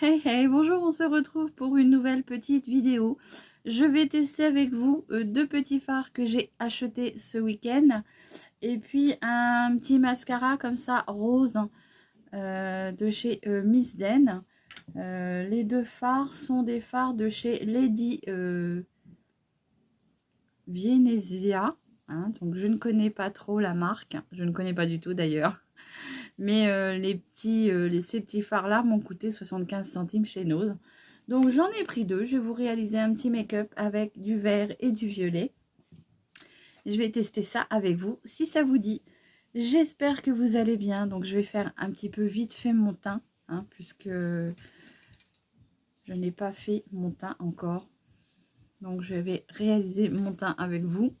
Hey hey, bonjour, on se retrouve pour une nouvelle petite vidéo. Je vais tester avec vous deux petits fards que j'ai achetés ce week-end. Et puis un petit mascara comme ça, rose, de chez Miss Den. Les deux fards sont des fards de chez Lady Viennesia. Hein, donc je ne connais pas trop la marque. Je ne connais pas du tout d'ailleurs. Mais ces petits fards-là m'ont coûté 75 centimes chez Nose. Donc j'en ai pris deux. Je vais vous réaliser un petit make-up avec du vert et du violet. Je vais tester ça avec vous si ça vous dit. J'espère que vous allez bien. Donc je vais faire un petit peu vite fait mon teint. Hein, puisque je n'ai pas fait mon teint encore. Donc je vais réaliser mon teint avec vous.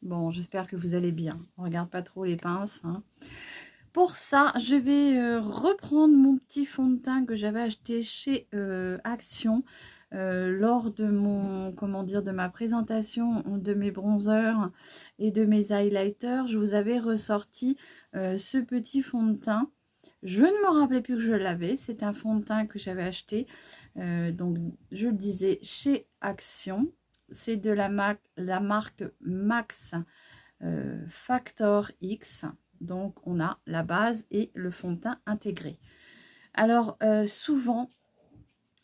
Bon, j'espère que vous allez bien. On regarde pas trop les pinces. Hein. Pour ça, je vais reprendre mon petit fond de teint que j'avais acheté chez Action lors de de ma présentation de mes bronzers et de mes highlighters. Je vous avais ressorti ce petit fond de teint. Je ne me rappelais plus que je l'avais. C'est un fond de teint que j'avais acheté, donc je le disais, chez Action. C'est de la marque Max Factor X. Donc, on a la base et le fond de teint intégré. Alors, souvent,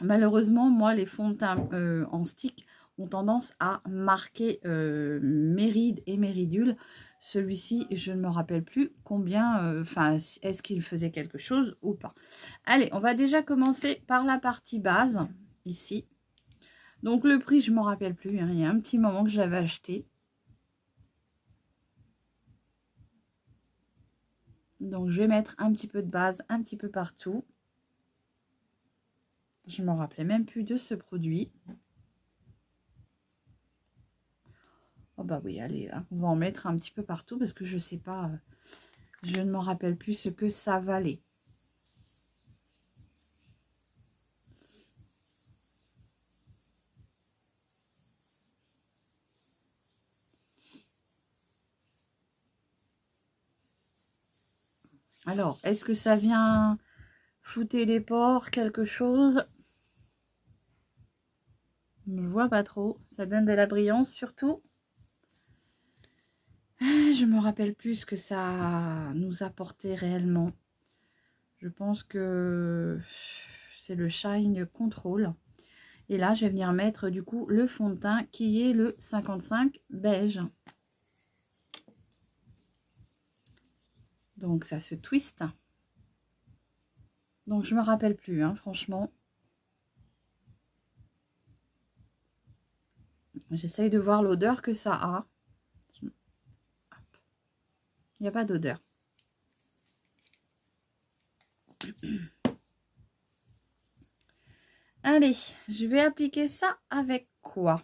malheureusement, moi, les fonds de teint en stick ont tendance à marquer méride et méridule. Celui-ci, je ne me rappelle plus combien, est-ce qu'il faisait quelque chose ou pas. Allez, on va déjà commencer par la partie base, ici. Donc, le prix, je ne me rappelle plus. Hein, il y a un petit moment que je l'avais acheté. Donc, je vais mettre un petit peu de base, un petit peu partout. Je ne me rappelais même plus de ce produit. Oh bah oui, allez, hein, on va en mettre un petit peu partout parce que je ne sais pas, je ne me rappelle plus ce que ça valait. Alors, est-ce que ça vient flouter les pores, quelque chose? Je ne vois pas trop. Ça donne de la brillance surtout. Je me rappelle plus ce que ça nous apportait réellement. Je pense que c'est le Shine Control. Et là, je vais venir mettre du coup le fond de teint qui est le 55 beige. Donc ça se twiste. Donc je me rappelle plus, hein, franchement. J'essaye de voir l'odeur que ça a. Il n'y a pas d'odeur. Allez, je vais appliquer ça avec quoi?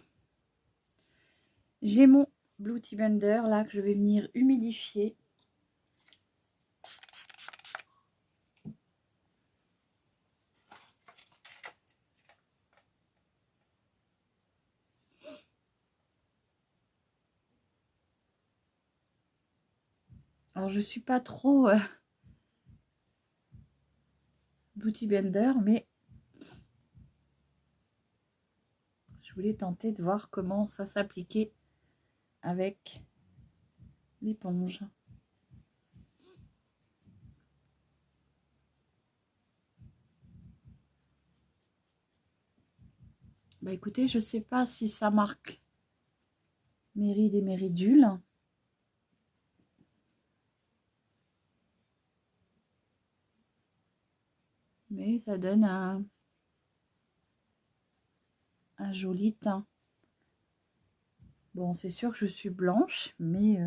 J'ai mon Beauty Blender là que je vais venir humidifier. Alors je suis pas trop Beauty Blender, mais je voulais tenter de voir comment ça s'appliquait avec l'éponge. Bah écoutez, je sais pas si ça marque méride et méridule. Mais ça donne un joli teint. Bon, c'est sûr que je suis blanche, mais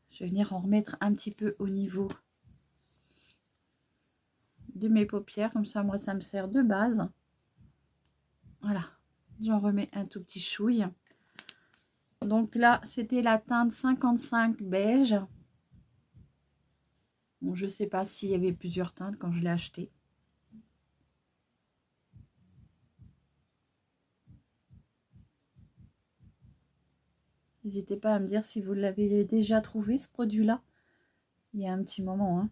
je vais venir en remettre un petit peu au niveau de mes paupières. Comme ça, moi, ça me sert de base. Voilà, j'en remets un tout petit chouille. Donc là, c'était la teinte 55 beige. Bon, je ne sais pas s'il y avait plusieurs teintes quand je l'ai acheté. N'hésitez pas à me dire si vous l'avez déjà trouvé, ce produit-là. Il y a un petit moment. Hein.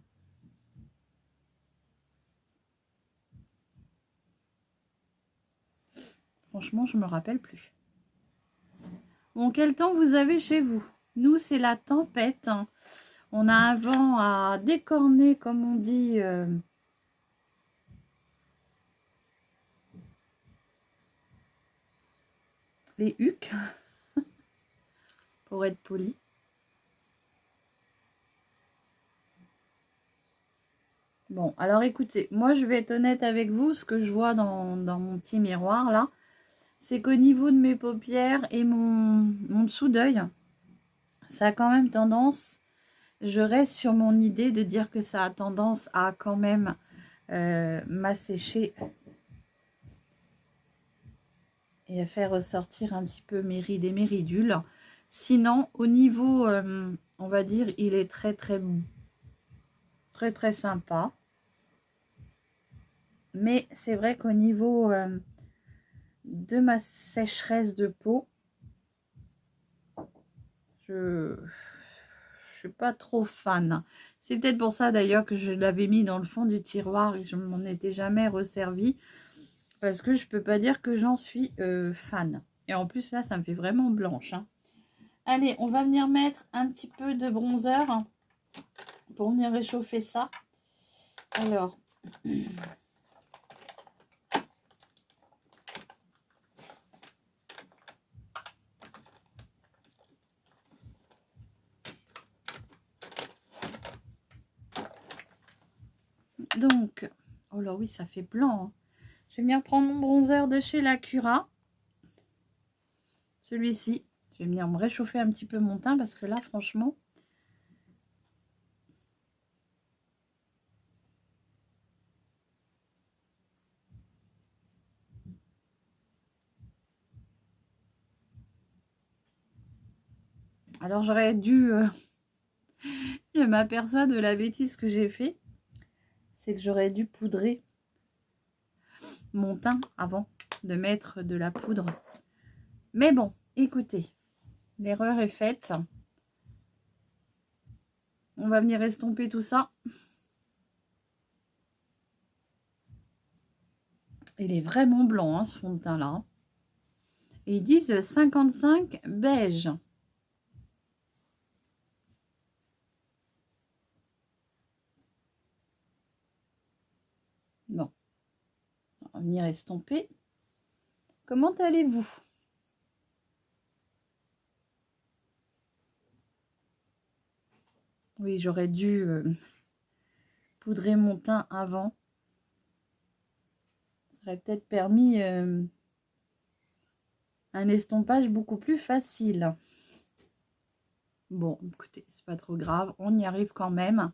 Franchement, je me rappelle plus. Bon, quel temps vous avez chez vous? Nous, c'est la tempête. Hein. On a un vent à décorner, comme on dit. Les hucs, pour être poli. Bon, alors écoutez, moi je vais être honnête avec vous, ce que je vois dans mon petit miroir là, c'est qu'au niveau de mes paupières et mon dessous d'œil, ça a quand même tendance, je reste sur mon idée de dire que ça a tendance à quand même m'assécher et à faire ressortir un petit peu mes rides et mes ridules. Sinon, au niveau, on va dire, il est très sympa. Mais c'est vrai qu'au niveau de ma sécheresse de peau, je suis pas trop fan. C'est peut-être pour ça d'ailleurs que je l'avais mis dans le fond du tiroir et que je m'en étais jamais resservi. Parce que je peux pas dire que j'en suis fan. Et en plus là, ça me fait vraiment blanche. Hein. Allez, on va venir mettre un petit peu de bronzer pour venir réchauffer ça. Alors... Donc, oh là oui, ça fait blanc. Hein. Je vais venir prendre mon bronzer de chez Lacura. Celui-ci. Je vais venir me réchauffer un petit peu mon teint parce que là, franchement... Alors, j'aurais dû... Je m'aperçois de la bêtise que j'ai fait. C'est que j'aurais dû poudrer mon teint avant de mettre de la poudre. Mais bon, écoutez, l'erreur est faite. On va venir estomper tout ça. Il est vraiment blanc, hein, ce fond de teint-là. Et ils disent 55 beige. Bon, on va venir estomper. Comment allez-vous? Oui, j'aurais dû poudrer mon teint avant. Ça aurait peut-être permis un estompage beaucoup plus facile. Bon, écoutez, c'est pas trop grave. On y arrive quand même.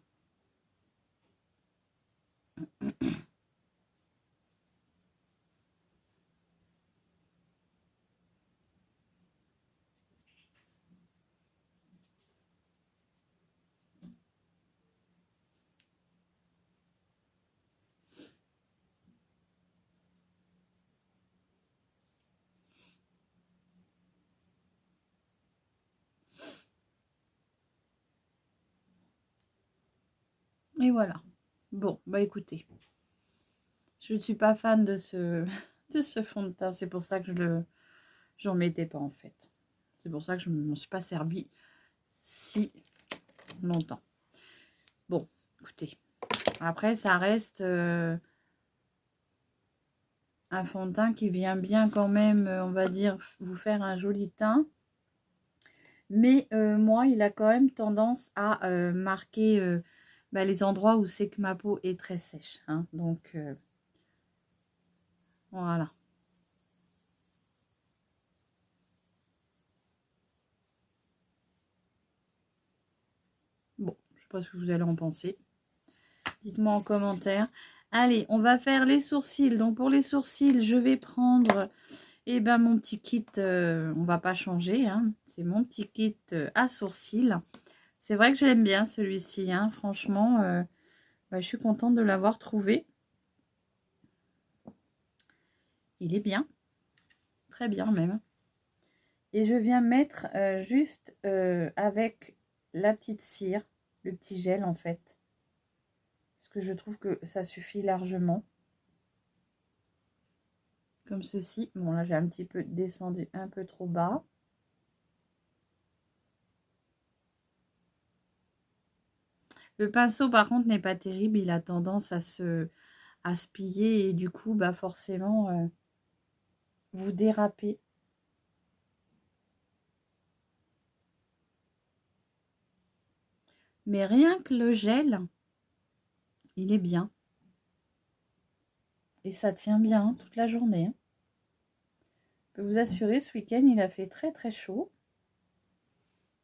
Et voilà. Bon, bah écoutez. Je ne suis pas fan de ce, de ce fond de teint. C'est pour ça que j'en mettais pas en fait. C'est pour ça que je ne m'en suis pas servi si longtemps. Bon, écoutez. Après, ça reste un fond de teint qui vient bien quand même, on va dire, vous faire un joli teint. Mais moi, il a quand même tendance à marquer les endroits où c'est que ma peau est très sèche. Hein. Donc, voilà. Bon, je ne sais pas ce que vous allez en penser. Dites-moi en commentaire. Allez, on va faire les sourcils. Donc, pour les sourcils, je vais prendre mon petit kit. On va pas changer. Hein. C'est mon petit kit à sourcils. C'est vrai que je l'aime bien celui-ci. Hein. Franchement, je suis contente de l'avoir trouvé. Il est bien. Très bien même. Et je viens mettre juste avec la petite cire, le petit gel en fait. Parce que je trouve que ça suffit largement. comme ceci. Bon, là, j'ai un petit peu descendu un peu trop bas. Le pinceau, par contre, n'est pas terrible. Il a tendance à se piller et du coup, bah forcément, vous dérapez. Mais rien que le gel, il est bien. Et ça tient bien hein, toute la journée. Hein. Je peux vous assurer, ce week-end, il a fait très très chaud.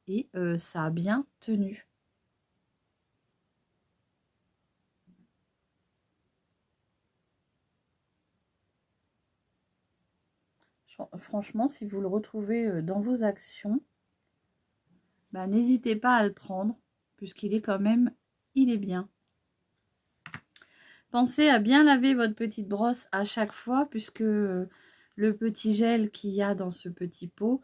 Et ça a bien tenu. Franchement, si vous le retrouvez dans vos actions, bah, n'hésitez pas à le prendre, puisqu'il est quand même, il est bien. Pensez à bien laver votre petite brosse à chaque fois, puisque le petit gel qu'il y a dans ce petit pot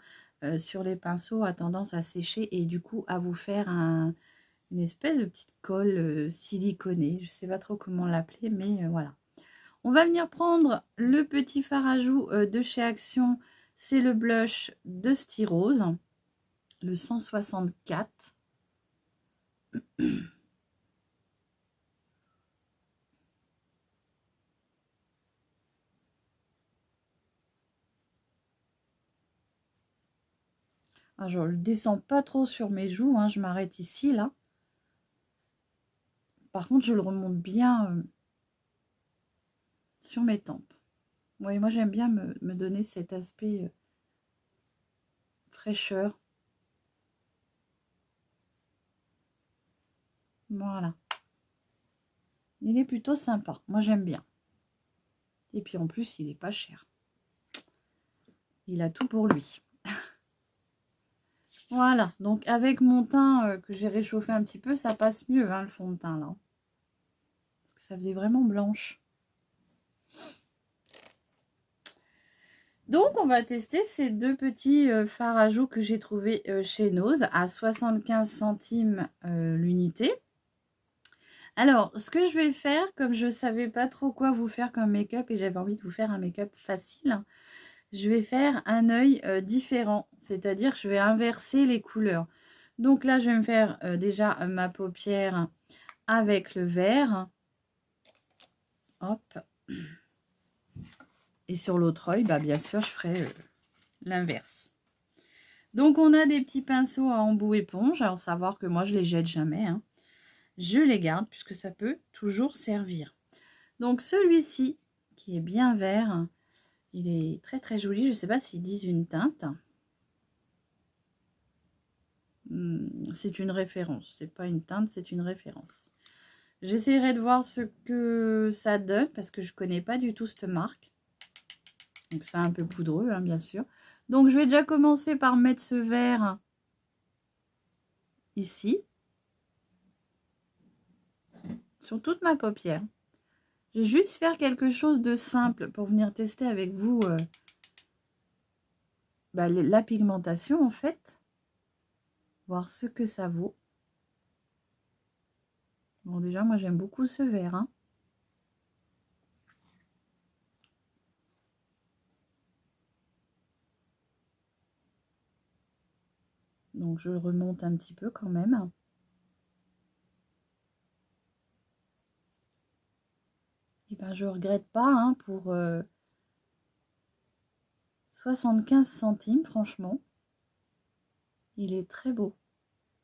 sur les pinceaux a tendance à sécher et du coup à vous faire une espèce de petite colle siliconée. Je ne sais pas trop comment l'appeler, mais voilà. On va venir prendre le petit fard à joues de chez Action. C'est le blush de Styrose, le 164. Alors, je ne le descends pas trop sur mes joues, hein, je m'arrête ici, là. Par contre, je le remonte bien sur mes tempes. Oui, moi, j'aime bien me donner cet aspect fraîcheur. Voilà. Il est plutôt sympa. Moi, j'aime bien. Et puis, en plus, il n'est pas cher. Il a tout pour lui. Voilà. Donc, avec mon teint que j'ai réchauffé un petit peu, ça passe mieux, hein, le fond de teint, là. Parce que ça faisait vraiment blanche. Donc, on va tester ces deux petits fards à joues que j'ai trouvés chez Nose à 75 centimes l'unité. Alors, ce que je vais faire, comme je ne savais pas trop quoi vous faire comme make-up et j'avais envie de vous faire un make-up facile, je vais faire un œil différent. C'est-à-dire que je vais inverser les couleurs. Donc là, je vais me faire déjà ma paupière avec le vert. Hop. Et sur l'autre œil, bah, bien sûr, je ferai l'inverse. Donc, on a des petits pinceaux à embout éponge. Alors, savoir que moi, je les jette jamais. Hein. Je les garde puisque ça peut toujours servir. Donc, celui-ci, qui est bien vert, il est très, très joli. Je ne sais pas s'ils disent une teinte. C'est une référence. C'est pas une teinte, c'est une référence. J'essaierai de voir ce que ça donne parce que je connais pas du tout cette marque. Donc, c'est un peu poudreux, hein, bien sûr. Donc, je vais déjà commencer par mettre ce vert ici. Sur toute ma paupière. Je vais juste faire quelque chose de simple pour venir tester avec vous la pigmentation en fait. Voir ce que ça vaut. Bon déjà moi j'aime beaucoup ce vert. Hein. Donc je le remonte un petit peu quand même. Et ben je regrette pas hein, pour 75 centimes franchement. Il est très beau.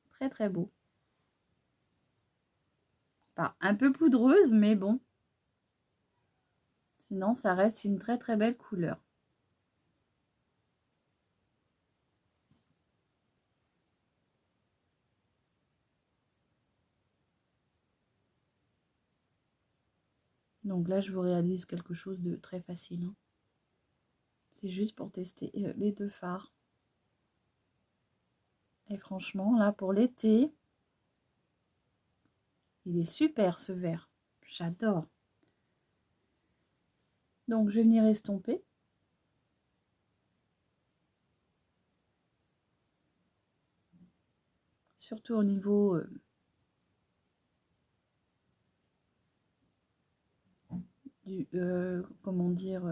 Très très beau. Pas un peu poudreuse mais bon. Sinon ça reste une très très belle couleur. Donc là je vous réalise quelque chose de très facile. Hein. C'est juste pour tester les deux fards. Et franchement, là, pour l'été, il est super ce vert. J'adore. Donc, je vais venir estomper. Surtout au niveau du, comment dire,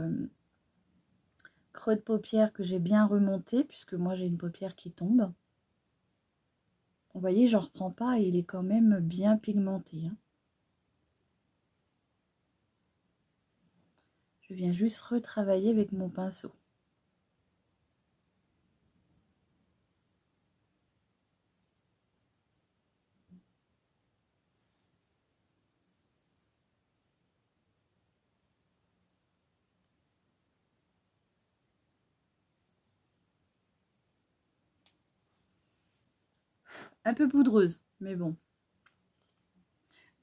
creux de paupière que j'ai bien remonté, puisque moi j'ai une paupière qui tombe. Vous voyez, j'en reprends pas et il est quand même bien pigmenté. Hein. Je viens juste retravailler avec mon pinceau. Un peu poudreuse, mais bon.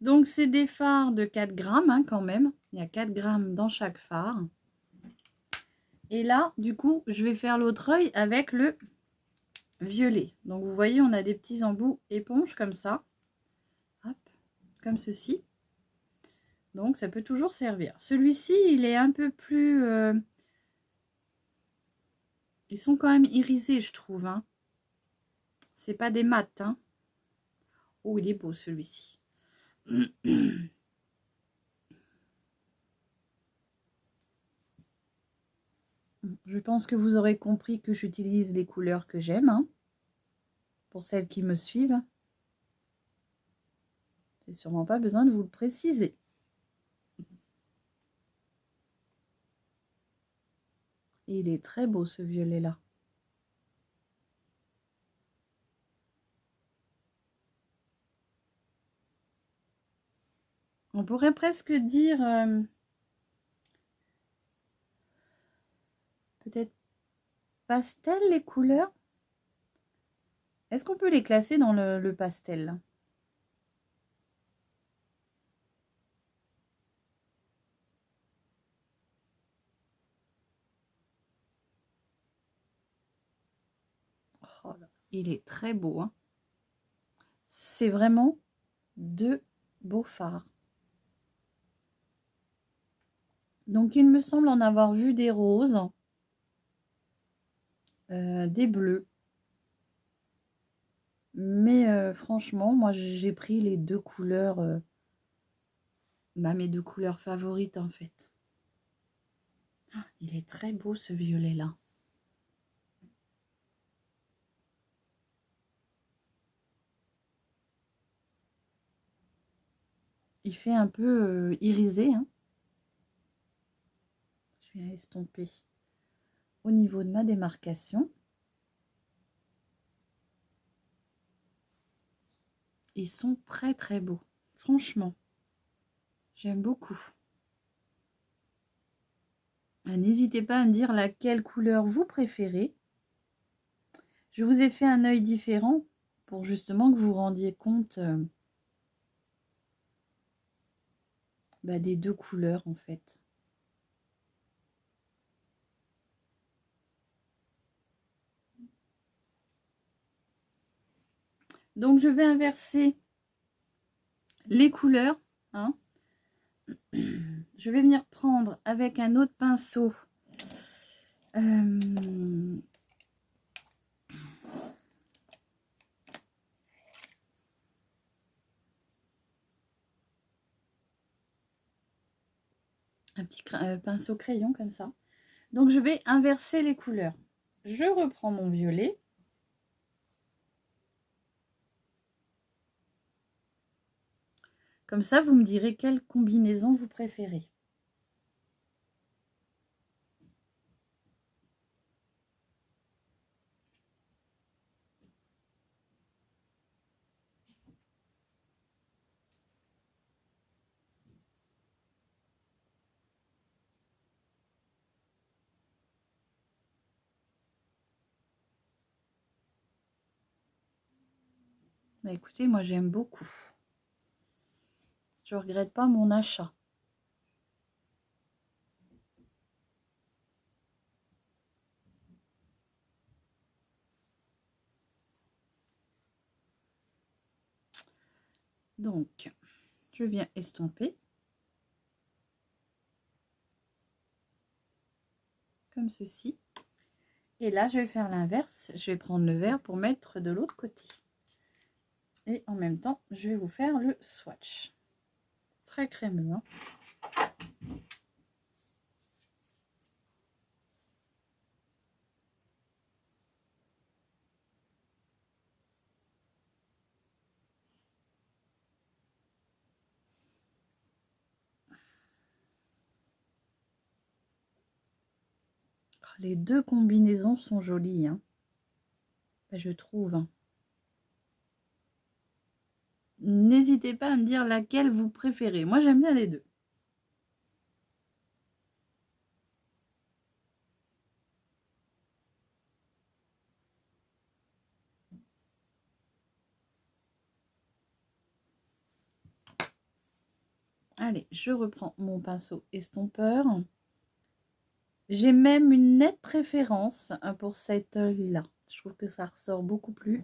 Donc, c'est des fards de 4 grammes hein, quand même. Il y a 4 grammes dans chaque fard. Et là, du coup, je vais faire l'autre œil avec le violet. Donc, vous voyez, on a des petits embouts éponge comme ça. Hop, comme ceci. Donc, ça peut toujours servir. Celui-ci, il est un peu plus... Ils sont quand même irisés, je trouve. Hein. C'est pas des mats. Hein. Oh, il est beau, celui-ci. Je pense que vous aurez compris que j'utilise les couleurs que j'aime. Hein, pour celles qui me suivent. J'ai sûrement pas besoin de vous le préciser. Et il est très beau, ce violet-là. On pourrait presque dire... peut-être pastel, les couleurs. Est-ce qu'on peut les classer dans le pastel? Oh là, il est très beau. Hein. C'est vraiment de beaux fards. Donc, il me semble en avoir vu des roses, des bleus. Mais franchement, moi, j'ai pris les deux couleurs, mes deux couleurs favorites en fait. Ah, il est très beau ce violet-là. Il fait un peu irisé. Hein. Je viens estomper au niveau de ma démarcation. Ils sont très très beaux. Franchement, j'aime beaucoup. N'hésitez pas à me dire laquelle couleur vous préférez. Je vous ai fait un œil différent pour justement que vous vous rendiez compte des deux couleurs en fait. Donc je vais inverser les couleurs. Hein. Je vais venir prendre avec un autre pinceau un petit pinceau crayon comme ça. Donc je vais inverser les couleurs. Je reprends mon violet. Comme ça, vous me direz quelle combinaison vous préférez. Écoutez, moi j'aime beaucoup. Je regrette pas mon achat. Donc, je viens estomper. Comme ceci. Et là, je vais faire l'inverse. Je vais prendre le vert pour mettre de l'autre côté. Et en même temps, je vais vous faire le swatch. Très crémeux. Hein. les deux combinaisons sont jolies, hein. Ben, je trouve. Hein. N'hésitez pas à me dire laquelle vous préférez. Moi, j'aime bien les deux. Allez, je reprends mon pinceau estompeur. J'ai même une nette préférence pour cette œil-là. Je trouve que ça ressort beaucoup plus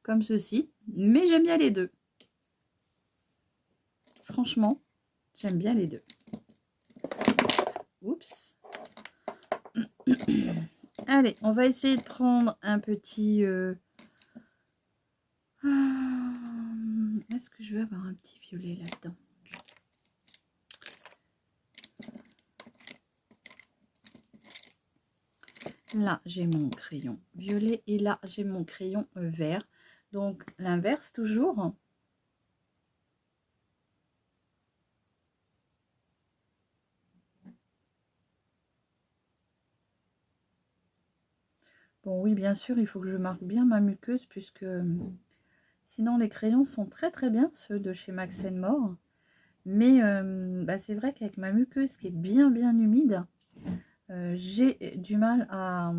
comme ceci. Mais j'aime bien les deux. Franchement, j'aime bien les deux. Oups. Allez, on va essayer de prendre un petit... Est-ce que je vais avoir un petit violet là-dedans? Là, j'ai mon crayon violet et là, j'ai mon crayon vert. Donc, l'inverse toujours. Bon, oui, bien sûr, il faut que je marque bien ma muqueuse puisque sinon les crayons sont très très bien, ceux de chez Max More. Mais bah, c'est vrai qu'avec ma muqueuse qui est bien humide, j'ai du mal à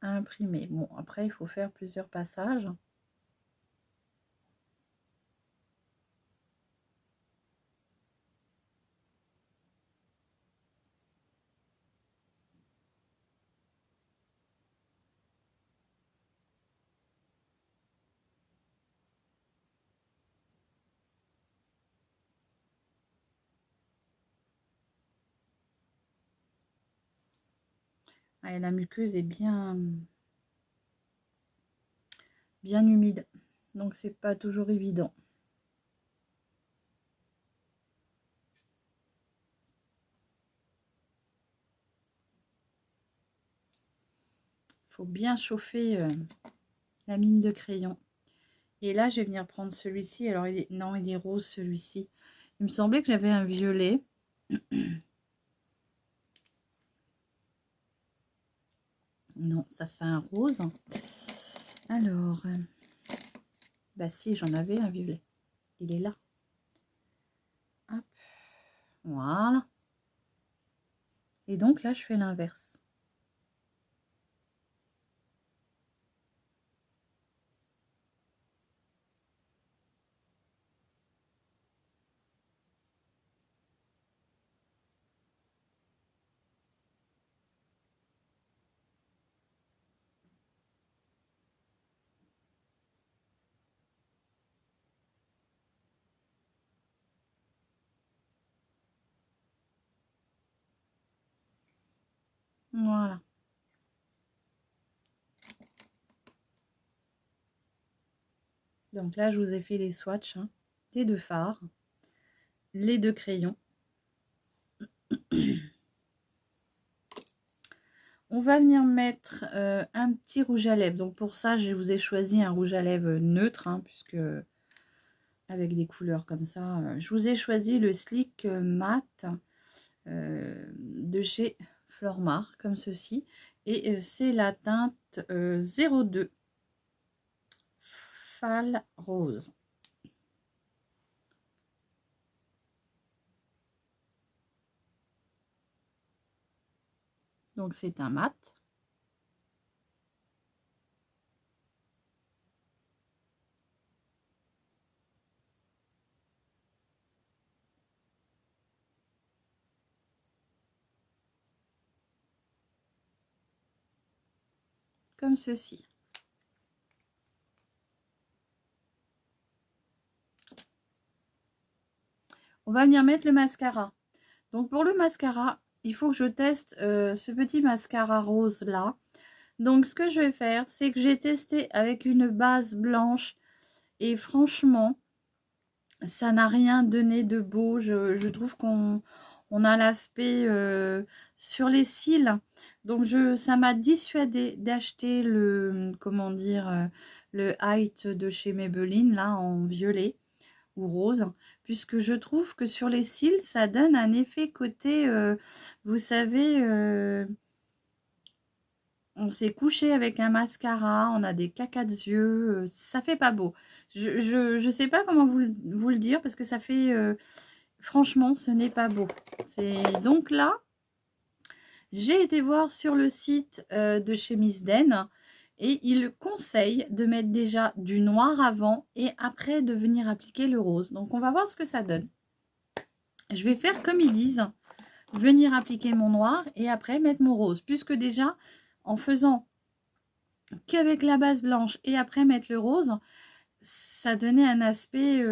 imprimer. Bon, après, il faut faire plusieurs passages. Ah, et la muqueuse est bien humide, donc c'est pas toujours évident. Faut bien chauffer la mine de crayon. Et là, je vais venir prendre celui-ci. Alors, non, il est rose celui-ci. Il me semblait que j'avais un violet. Non, ça c'est un rose. Alors, bah si, j'en avais un violet. Il est là. Hop. Voilà. Et donc là, je fais l'inverse. Voilà. Donc là, je vous ai fait les swatchs hein, des deux fards, les deux crayons. On va venir mettre un petit rouge à lèvres. Donc pour ça, je vous ai choisi un rouge à lèvres neutre, hein, puisque avec des couleurs comme ça, je vous ai choisi le Slick Matte de chez Flormar, comme ceci. Et c'est la teinte 02 Fall Rose. Donc c'est un mat. Comme ceci. On va venir mettre le mascara. Donc pour le mascara, il faut que je teste ce petit mascara rose là. Donc ce que je vais faire, c'est que j'ai testé avec une base blanche et franchement, ça n'a rien donné de beau. Je trouve qu'on a l'aspect sur les cils. Donc ça m'a dissuadé d'acheter le, comment dire, le Height de chez Maybelline là en violet ou rose, puisque je trouve que sur les cils, ça donne un effet côté, vous savez, On s'est couché avec un mascara, on a des cacas de yeux, ça fait pas beau. Je sais pas comment vous le dire parce que ça fait... franchement, ce n'est pas beau. Donc là, j'ai été voir sur le site de chez Miss Den et il conseille de mettre déjà du noir avant et après de venir appliquer le rose. Donc on va voir ce que ça donne. Je vais faire comme ils disent, venir appliquer mon noir et après mettre mon rose. Puisque déjà, en faisant qu'avec la base blanche et après mettre le rose, ça donnait un aspect...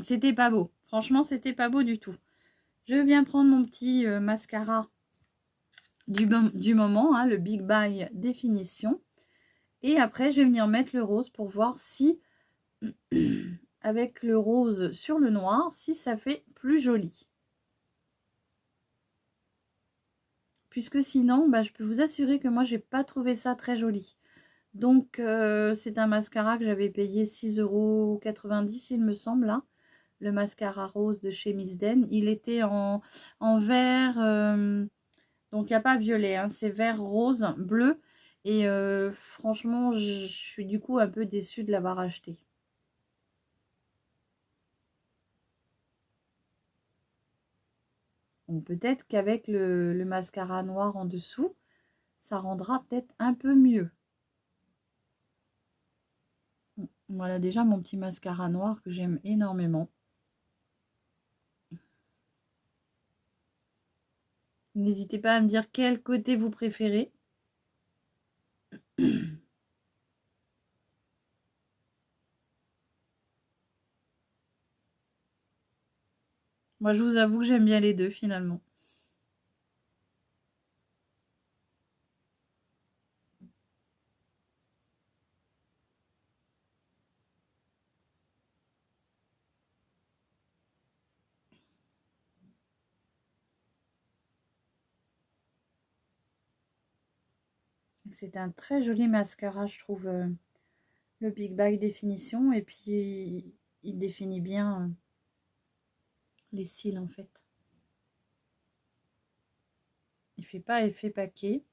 c'était pas beau. Franchement, c'était pas beau du tout. Je viens prendre mon petit mascara du moment, hein, le Big Bang Définition. Et après, je vais venir mettre le rose pour voir si, avec le rose sur le noir, si ça fait plus joli. Puisque sinon, bah, je peux vous assurer que moi, j'ai pas trouvé ça très joli. Donc, c'est un mascara que j'avais payé 6,90 €, il me semble, là. Le mascara rose de chez Miss Den. Il était en vert, donc il n'y a pas violet, hein, c'est vert, rose, bleu. Et franchement, je suis du coup un peu déçue de l'avoir acheté. Donc peut-être qu'avec le mascara noir en dessous, ça rendra peut-être un peu mieux. Voilà déjà mon petit mascara noir que j'aime énormément. N'hésitez pas à me dire quel côté vous préférez. Moi, je vous avoue que j'aime bien les deux finalement. C'est un très joli mascara, je trouve, le Big Bang Définition. Et puis, il définit bien les cils en fait. Il fait pas effet paquet.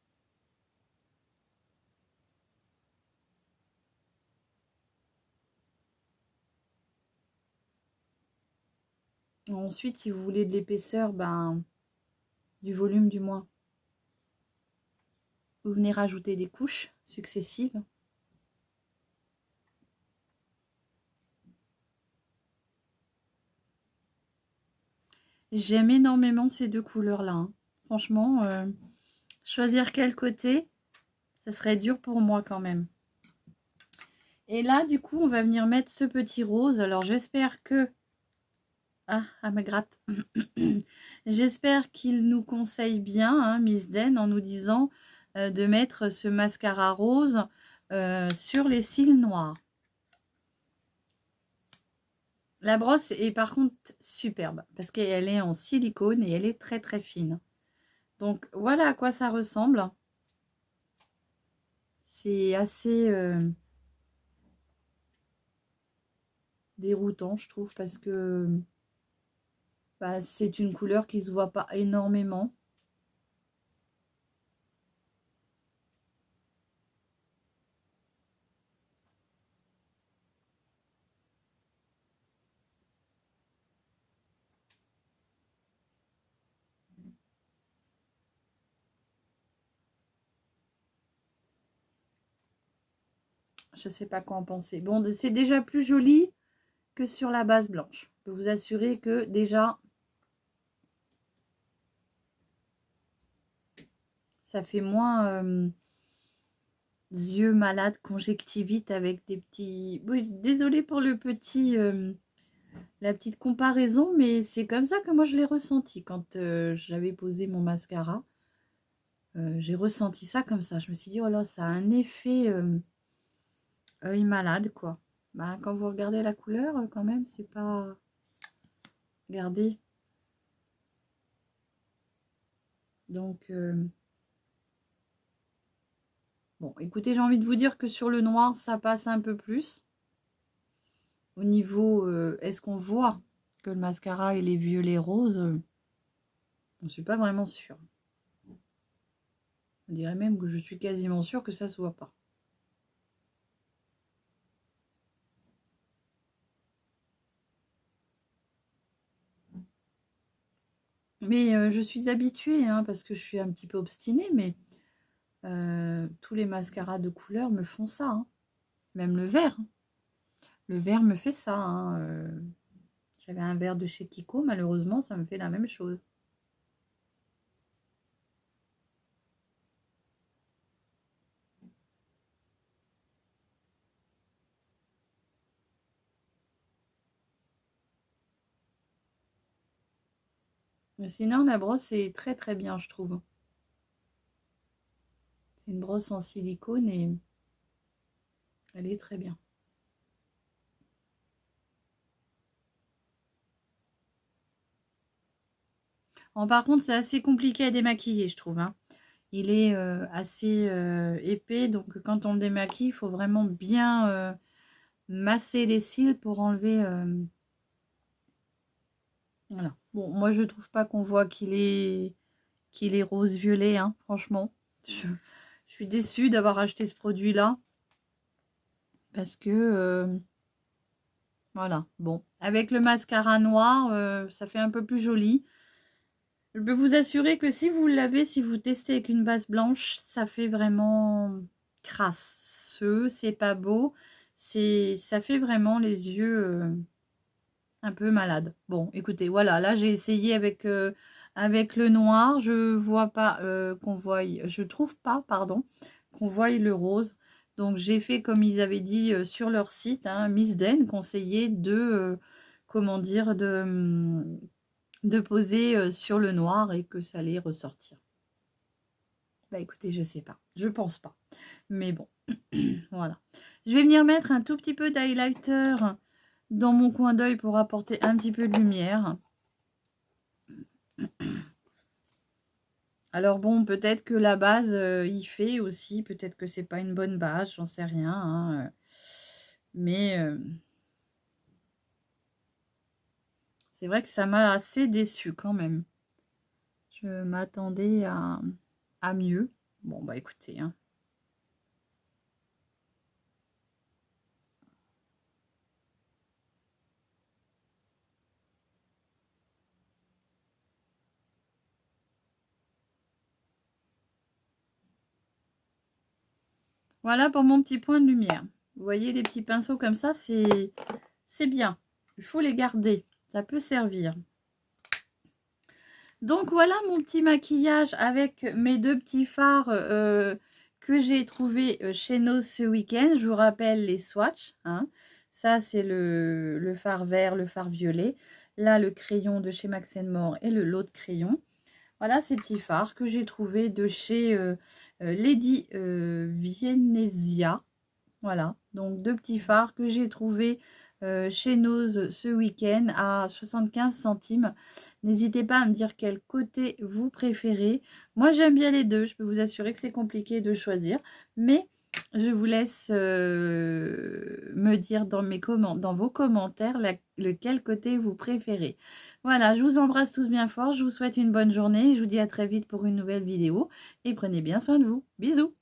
Ensuite, si vous voulez de l'épaisseur, ben, du volume du moins, vous venez rajouter des couches successives. J'aime énormément ces deux couleurs-là, hein. Franchement, choisir quel côté, ça serait dur pour moi quand même. Et là, du coup, on va venir mettre ce petit rose. Alors, j'espère que... Ah, elle me gratte. J'espère qu'il nous conseille bien, hein, Miss Den, en nous disant de mettre ce mascara rose sur les cils noirs. La brosse est par contre superbe parce qu'elle est en silicone et elle est très très fine. Donc voilà à quoi ça ressemble. C'est assez déroutant, je trouve, parce que bah, c'est une couleur qui se voit pas énormément. Je sais pas quoi en penser. Bon, c'est déjà plus joli que sur la base blanche. Je peux vous assurer que déjà, ça fait moins yeux malades, conjectivite avec des petits... Oui, désolée pour le petit... la petite comparaison, mais c'est comme ça que moi je l'ai ressenti quand j'avais posé mon mascara. J'ai ressenti ça comme ça. Je me suis dit, oh là, ça a un effet œil malade, quoi. Bah, quand vous regardez la couleur, quand même, c'est pas... Regardez. Donc, bon, écoutez, j'ai envie de vous dire que sur le noir, ça passe un peu plus. Au niveau, est-ce qu'on voit que le mascara, il est violet rose? Je ne suis pas vraiment sûre. On dirait même que je suis quasiment sûre que ça se voit pas. Mais je suis habituée, hein, parce que je suis un petit peu obstinée, mais tous les mascaras de couleur me font ça. Hein. Même le vert. Hein. Le vert me fait ça. Hein. J'avais un vert de chez Kiko, malheureusement, ça me fait la même chose. Mais sinon, la brosse est très très bien, je trouve. C'est une brosse en silicone et elle est très bien. Bon, par contre, c'est assez compliqué à démaquiller, je trouve. Hein. Il est assez épais, donc quand on le démaquille, il faut vraiment bien masser les cils pour enlever... Voilà. Bon, moi, je trouve pas qu'on voit qu'il est rose-violet, hein, franchement. Je suis déçue d'avoir acheté ce produit-là. Parce que... voilà, bon. Avec le mascara noir, ça fait un peu plus joli. Je peux vous assurer que si vous l'avez, si vous testez avec une base blanche, ça fait vraiment crasseux, c'est pas beau. Ça fait vraiment les yeux un peu malades. Bon, écoutez, voilà, là j'ai essayé avec le noir, je vois pas qu'on voie, je trouve pas, pardon, qu'on voie le rose. Donc j'ai fait comme ils avaient dit sur leur site, hein, Miss Den conseillait de, comment dire, de poser sur le noir et que ça allait ressortir. Bah écoutez, je sais pas, je pense pas. Mais bon, voilà. Je vais venir mettre un tout petit peu d'highlighter dans mon coin d'œil pour apporter un petit peu de lumière. Alors bon, peut-être que la base y fait aussi, peut-être que c'est pas une bonne base, j'en sais rien. Hein, mais c'est vrai que ça m'a assez déçue quand même. Je m'attendais à mieux. Bon bah écoutez, hein. Voilà pour mon petit point de lumière. Vous voyez les petits pinceaux comme ça, c'est bien. Il faut les garder, ça peut servir. Donc voilà mon petit maquillage avec mes deux petits fards que j'ai trouvé chez Nose ce week-end. Je vous rappelle les swatchs. Hein. Ça c'est le fard vert, le fard violet. Là le crayon de chez Max More et l'autre crayon. Voilà ces petits fards que j'ai trouvé de chez Lady Viennesia. Voilà, donc deux petits fards que j'ai trouvés chez Nose ce week-end à 75 centimes. N'hésitez pas à me dire quel côté vous préférez. Moi, j'aime bien les deux. Je peux vous assurer que c'est compliqué de choisir. Mais je vous laisse me dire dans vos commentaires lequel côté vous préférez. Voilà, je vous embrasse tous bien fort. Je vous souhaite une bonne journée. Je vous dis à très vite pour une nouvelle vidéo. Et prenez bien soin de vous. Bisous!